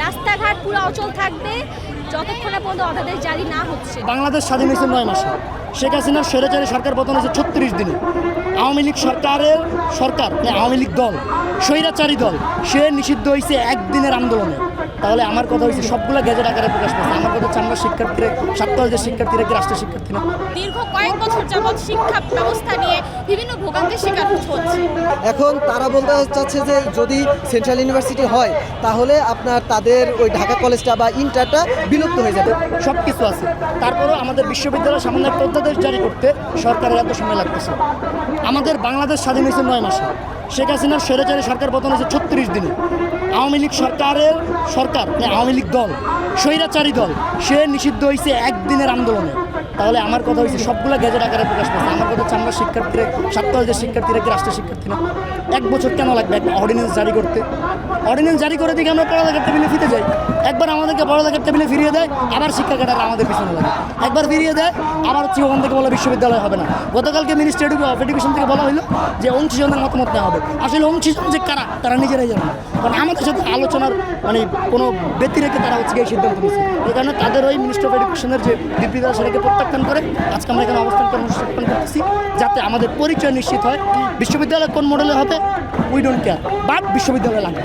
রাস্তাঘাট পুরো অচল থাকবে যতক্ষণ না পর্যন্ত অধ্যাদেশ জারি না হচ্ছে। বাংলাদেশ স্বাধীন হয়েছে 9 মাসে, শেখ হাসিনার স্বৈরাচারী সরকার পতন হয়েছে 36 দিনে। আওয়ামী লীগ সরকার আওয়ামী লীগ দল স্বৈরাচারী দল, সে নিষিদ্ধ হয়েছে একদিনের আন্দোলনে। তাহলে আমার কথা হয়েছে সবগুলো গেজেট আকারে প্রকাশ পেয়েছে। আমার কথা হচ্ছে আমরা শিক্ষার্থীরা, ছাত্রদের শিক্ষার্থীরা কি রাষ্ট্রের শিক্ষার্থী না? দীর্ঘ কয়েক বছর যাবৎ শিক্ষা ব্যবস্থা নিয়ে বিভিন্ন ভোগান্তির শিকার হচ্ছে। এখন তারা বলতে চাচ্ছে যে যদি সেন্ট্রাল ইউনিভার্সিটি হয় তাহলে আপনার তাদের ওই ঢাকা কলেজটা বা ইন্টারটা বিলুপ্ত হয়ে যাবে। সব কিছু আছে, তারপরেও আমাদের বিশ্ববিদ্যালয় সামান্য একটা অধ্যাদেশ জারি করতে সরকারের এত সময় লাগতেছে। আমাদের বাংলাদেশ স্বাধীন হয়েছে 9 মাসে, শেখ হাসিনার স্বৈরাচারী সরকার পতন হয়েছে 36 দিনে। আওয়ামী লীগ আওয়ামী লীগ দল স্বৈরাচারী দল, সে নিষিদ্ধ হয়েছে একদিনের আন্দোলনে। তাহলে আমার কথা হয়েছে সবগুলো গেজেট আকারে প্রকাশ পেয়েছে। আমার কথা হচ্ছে আমরা শিক্ষার্থীরা, ছাত্রদের শিক্ষার্থীরা কি রাষ্ট্রের শিক্ষার্থী না? 1 বছর কেন লাগবে একটা অর্ডিন্যান্স জারি করতে? অর্ডিন্যান্স জারি করে দিকে আমরা পড়ালেখার টেবিলে ফিরে যাই। একবার আমাদেরকে পড়ালেখার টেবিলে ফিরিয়ে দেয়, আবার শিক্ষা ক্যাডাররা আমাদের পিছনে লাগে। একবার ফিরিয়ে দেয়, আবার হচ্ছে ওখান থেকে বলে বিশ্ববিদ্যালয় হবে না। গতকালকে মিনিস্ট্রি অফ এডুকেশন থেকে বলা হলো যে অংশীজনের মতামত নেওয়া হবে। আসলে অংশীজন যে কারা তারা নিজেরাই জানে না, কারণ আমাদের সাথে আলোচনার কোনো ব্যক্তি রেখে তারা হচ্ছে এই সিদ্ধান্ত নিচ্ছে। এই কারণে তাদের ওই মিনিস্ট্রি অফ এডুকেশনের যে বিবৃতি সেটাকে প্রত্যাখ্যান করে আজকে আমরা এখানে অবস্থান কর্মসূচি করতেছি, যাতে আমাদের পরিচয় নিশ্চিত হয়। বিশ্ববিদ্যালয় কোন মডেলে হবে উই ডোন্ট কেয়ার, বাট বিশ্ববিদ্যালয় লাগবে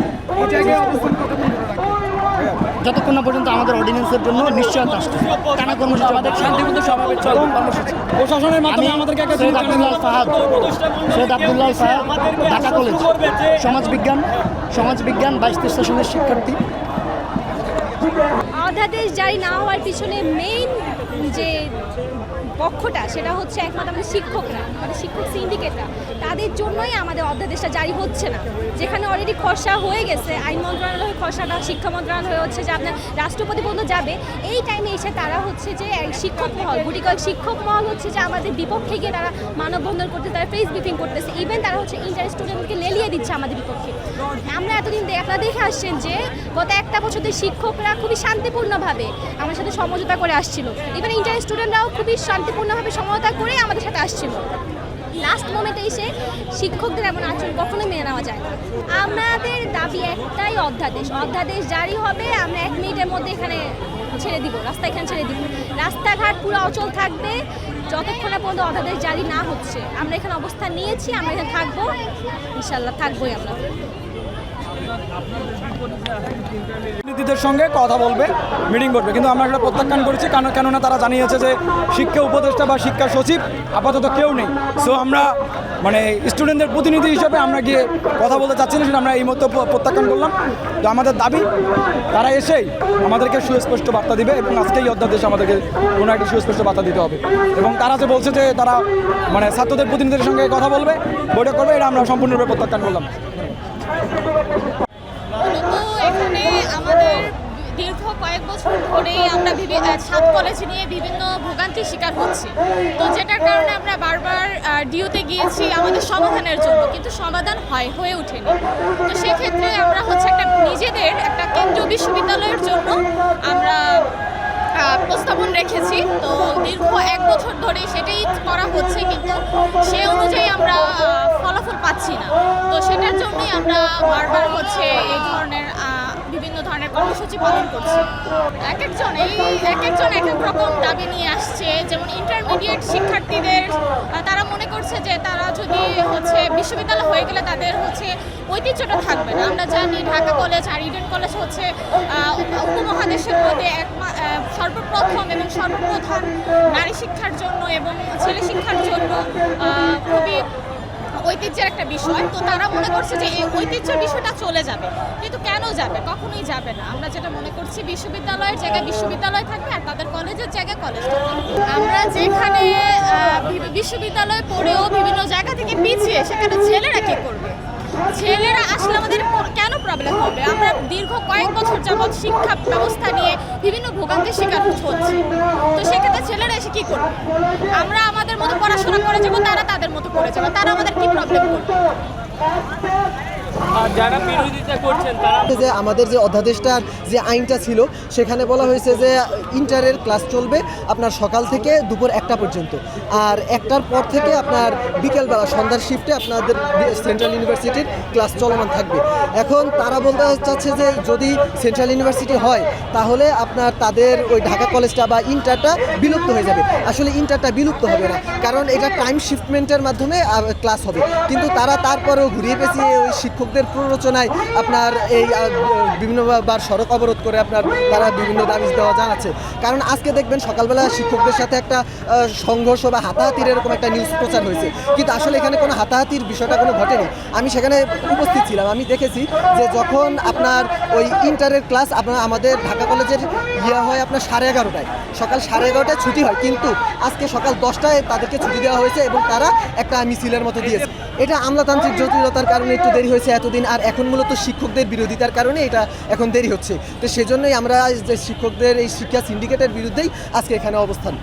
যতক্ষণ না পর্যন্ত আমাদের অর্ডিন্যান্সের জন্য নিশ্চয়তা আসছে। টানা কর্মসূচি আমাদের শান্তিপূর্ণ সমাবেশ কর্মসূচি প্রশাসনের মাধ্যমে আমাদেরকে সৈয়দ আব্দুল্লাহ ফাহাদ, ঢাকা কলেজ সমাজবিজ্ঞান 22 সেশনের শিক্ষার্থী। অধ্যাদেশ জারি না হওয়ার পিছনে মেইন যে পক্ষটা সেটা হচ্ছে একমাত্র আমাদের শিক্ষকরা, আমাদের শিক্ষক সিন্ডিকেটরা, তাদের জন্যই আমাদের অধ্যাদেশটা জারি হচ্ছে না। যেখানে অলরেডি খসড়া হয়ে গেছে, আইন মন্ত্রণালয় খসড়াটা শিক্ষা মন্ত্রণালয় হচ্ছে যে আপনার রাষ্ট্রপতি পর্যন্ত যাবে, এই টাইমে এসে তারা হচ্ছে যে শিক্ষক মহল, গুটি কয়েক শিক্ষক মহল হচ্ছে যে আমাদের বিপক্ষে গিয়ে তারা মানববন্ধন করতে, তারা প্রেস ব্রিফিং করতেছে। ইভেন তারা হচ্ছে ইন্টার স্টুডেন্টকে লেলিয়ে দিচ্ছে আমাদের বিপক্ষে। আমরা এতদিন আপনারা দেখে আসছেন যে গত 1 বছর ধরে শিক্ষকরা খুবই শান্তিপূর্ণভাবে আমার সাথে সমঝোতা করে আসছিল। ইভেন ইন্টার স্টুডেন্টরাও খুবই শান্তিপূর্ণভাবে সমঝোতা করে আমাদের সাথে আসছিল। লাস্ট মোমেন্টে এসে শিক্ষকদের এমন আচরণ কখনোই মেনে নেওয়া যায় না। আমাদের দাবি একটাই, অধ্যাদেশ জারি হবে, আমরা 1 মিনিটের মধ্যে এখানে ছেড়ে দিব, এখানে ছেড়ে দিব। রাস্তাঘাট পুরো অচল থাকবে যতক্ষণ না পর্যন্ত অধ্যাদেশ জারি না হচ্ছে। আমরা এখানে অবস্থান নিয়েছি, আমরা এখানে থাকবো, ইনশাল্লাহ থাকবোই আমরা। প্রতিনিধিদের সঙ্গে কথা বলবে, মিটিং করবে, কিন্তু আমরা সেটা প্রত্যাখ্যান করেছি। কেননা তারা জানিয়েছে যে শিক্ষা উপদেষ্টা বা শিক্ষা সচিব আপাতত কেউ নেই। সো আমরা স্টুডেন্টদের প্রতিনিধি হিসেবে আমরা গিয়ে কথা বলতে চাচ্ছি না, সেটা আমরা এই মতো প্রত্যাখ্যান করলাম। তো আমাদের দাবি তারা এসেই আমাদেরকে সুস্পষ্ট বার্তা দিবে, এবং আজকেই অধ্যাদেশ আমাদেরকে কোনো একটা সুস্পষ্ট বার্তা দিতে হবে। এবং তারা যে বলছে যে তারা ছাত্রদের প্রতিনিধিদের সঙ্গে কথা বলবে, বৈঠক করবে, এটা আমরা সম্পূর্ণরূপে প্রত্যাখ্যান করলাম। এখানে আমাদের দীর্ঘ কয়েক বছর ধরেই আমরা ছাত্র কলেজ নিয়ে বিভিন্ন ভোগান্তির শিকার হচ্ছি। তো যেটার কারণে আমরা বারবার ডিওতে গিয়েছি আমাদের সমাধানের জন্য, কিন্তু সমাধান হয়ে ওঠেনি। তো সেক্ষেত্রে আমরা হচ্ছে নিজেদের একটা কেন্দ্রীয় বিশ্ববিদ্যালয়ের জন্য আমরা প্রস্তাবন রেখেছি। তো দীর্ঘ 1 বছর ধরে সেটাই করা হচ্ছে, কিন্তু সে অনুযায়ী আমরা ফলাফল পাচ্ছি না। তো সেটার জন্যই আমরা বারবার হচ্ছে এই ধরনের বিভিন্ন ধরনের কর্মসূচি পালন করছি। এক একজন এক এক রকম দাবি নিয়ে আসছে। যেমন ইন্টারমিডিয়েট শিক্ষার্থীদের, তারা মনে করছে যে তারা যদি হচ্ছে বিশ্ববিদ্যালয় হয়ে গেলে তাদের হচ্ছে ঐতিহ্যটা থাকবে না। আমরা জানি ঢাকা কলেজ আর ইডেন কলেজ হচ্ছে উপমহাদেশের মধ্যে সর্বপ্রথম এবং সর্বপ্রধান নারী শিক্ষার জন্য এবং ছেলে শিক্ষার জন্য খুবই ঐতিহ্যের একটা বিষয়। তো তারা মনে করছে যে এই ঐতিহ্যের বিষয়টা চলে যাবে, কিন্তু কেন যাবে? কখনোই যাবে না। আমরা যেটা মনে করছি, বিশ্ববিদ্যালয়ের জায়গায় বিশ্ববিদ্যালয় থাকবে আর তাদের কলেজের জায়গায় কলেজ থাকবে। আমরা যেখানে বিশ্ববিদ্যালয়ে পড়েও বিভিন্ন জায়গা থেকে পিছিয়ে, সেখানে ছেলেরা কী করবে? ছেলেরা আসলে আমাদের কেন প্রবলেম হবে? আমরা দীর্ঘ কয়েক বছর যাবৎ শিক্ষা ব্যবস্থা নিয়ে বিভিন্ন ভোগান্তির শিকার হচ্ছি। তো সেক্ষেত্রে ছেলেরা এসে কী করবে? আমরা আমাদের মতো পড়াশোনা করে যাবো, তারা তাদের মতো করে যাবে, তারা আমাদের কি প্রবলেম করবে? যারা বিরোধিতা করছেন তারা যে আমাদের যে অধ্যাদেশটার যে আইনটা ছিল সেখানে বলা হয়েছে যে ইন্টারের ক্লাস চলবে আপনার সকাল থেকে দুপুর 1টা পর্যন্ত, আর 1টার পর থেকে আপনার বিকেলবেলা সন্ধ্যার শিফটে আপনাদের সেন্ট্রাল ইউনিভার্সিটির ক্লাস চলমান থাকবে। এখন তারা বলতে চাচ্ছে যে যদি সেন্ট্রাল ইউনিভার্সিটি হয় তাহলে আপনার তাদের ওই ঢাকা কলেজটা বা ইন্টারটা বিলুপ্ত হয়ে যাবে। আসলে ইন্টারটা বিলুপ্ত হবে না, কারণ এটা টাইম শিফটমেন্টের মাধ্যমে ক্লাস হবে, কিন্তু তারা তারপরেও ঘুরিয়ে পেঁচিয়ে ওই শিক্ষকদের প্ররোচনায় আপনার এই বিভিন্নবার সড়ক অবরোধ করে আপনার তারা বিভিন্ন দাবি দেওয়া জানাচ্ছে। কারণ আজকে দেখবেন সকালবেলা শিক্ষকদের সাথে একটা সংঘর্ষ বা হাতাহাতির এরকম একটা নিউজ প্রচার হয়েছে, কিন্তু আসলে এখানে কোনো হাতাহাতির বিষয়টা কোনো ঘটেনি। আমি সেখানে উপস্থিত ছিলাম, আমি দেখেছি যে যখন আপনার ওই ইন্টারের ক্লাস আপনার আমাদের ঢাকা কলেজের হয় আপনার 11:30টায়, সকাল 11:30টায় ছুটি হয়, কিন্তু আজকে সকাল 10টায় তাদেরকে ছুটি দেওয়া হয়েছে এবং তারা একটা মিছিলের মতো দিয়েছে। এটা আমলাতান্ত্রিক জটিলতার কারণে একটু দেরি হয়েছে এতদিন, আর এখন মূলত শিক্ষকদের বিরোধিতার কারণে এটা এখন দেরি হচ্ছে। তো সেজন্যই আমরা যে শিক্ষকদের এই শিক্ষা সিন্ডিকেটের বিরুদ্ধেই আজকে এখানে অবস্থান।